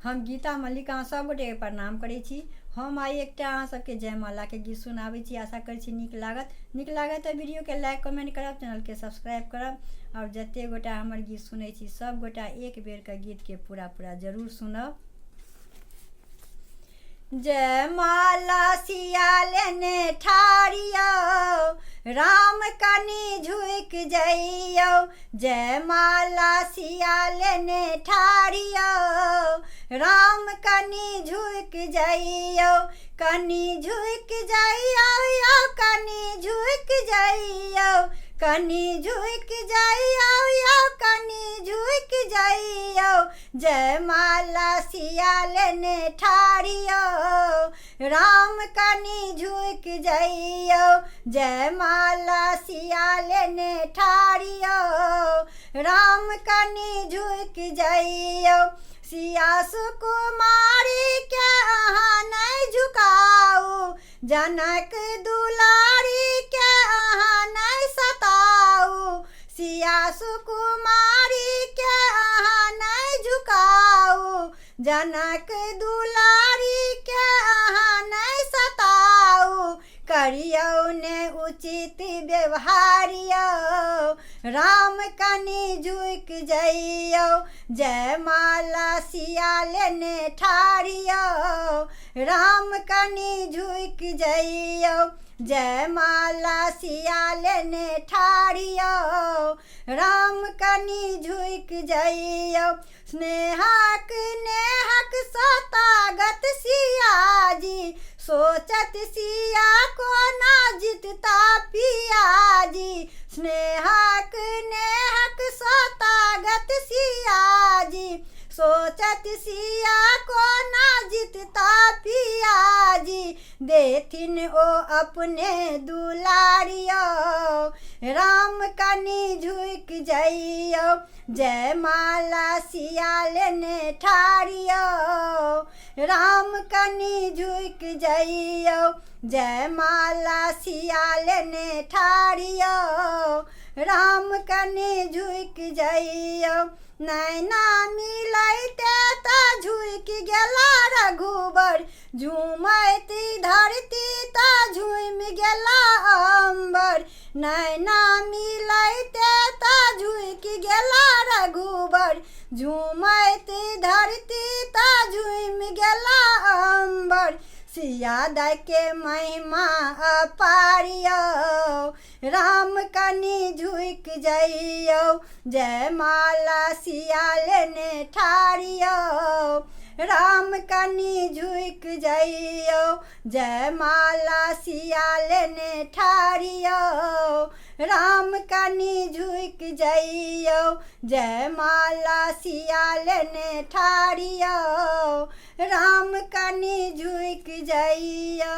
हम गीता मल्लिक अहाँ सब गोटे के प्रणाम करै छी। हम आई एकटा अहाँ सबके जयमाला के गीत सुनाबै छी। आशा करै छी नीक लागत तऽ वीडियो के लाइक कमेंट करब, चैनल के सब्सक्राइब करब और जते गोटा हमर गीत सुनै छी सब गोटा एक बेर के गीत के पूरा जरूर सुनब। जयमाला सिया लेने ठाड़ियो, राम कनी झुक जइयो। जयमाला सिया लेने ठाड़ियो, राम कनी झुक जइयो। कनी झुक जइयो यो, कनी झुक जइयो, कनी झुक जइयो यो, कनी झुक जइयो। जयमाला सिया लेने ठाड़ियो, राम कनी झुक जइयो। जयमाला सिया लेने ठाड़ियो, राम कनी झुक जइयो। सिया सुकुमारी के अहाँ नहीं झुकाऊ, जनक दुलारी के अहाँ नहीं सताऊ। सिया सुकुमारी के अहाँ नहीं झुकाऊ, जनक दुलारी के अहाँ नहीं सताऊ। करियो ने उचित व्यवहारियो, राम कनी झुक जइयो। जयमाला सिया लेने ठाड़ियो, राम कनी झुक जइयो। जयमाला सिया लेने ठाड़ियो, राम कनी झुक जइयो। स्नेहक नेहक सतागत सियाजी, सोचत सिया को ना जितता पियाजी। स्नेहक नेहक सतागत सियाजी, सोचत सिया को ना जितता पियाजी। देथिन ओ अपने दुलारियो, राम कनी झुक जइयो। जयमाला सिया लेने ठाड़ियो, राम कनी झुक जइयो। जयमाला सिया लेने ठाड़ियो, राम कनी झुक जइयो। नैना मिलैते त झुक गेला रघुबर, झूमैत धरती त झूम गेला अंबर। नैना मिलैते त झुक गेला रघुबर, झूमैत धरती त झूम गेला अंबर। सिया दै के महिमा अपारियो, राम कनी झुक जइयो। जयमाला सिया लेने ठाड़ियो, राम कनी झुक जइयो। जयमाला सिया लेने ठाड़ियो, राम कनी झुक जइयो। जयमाला सिया लेने ठाड़ियो, राम कनी झुक जइयो।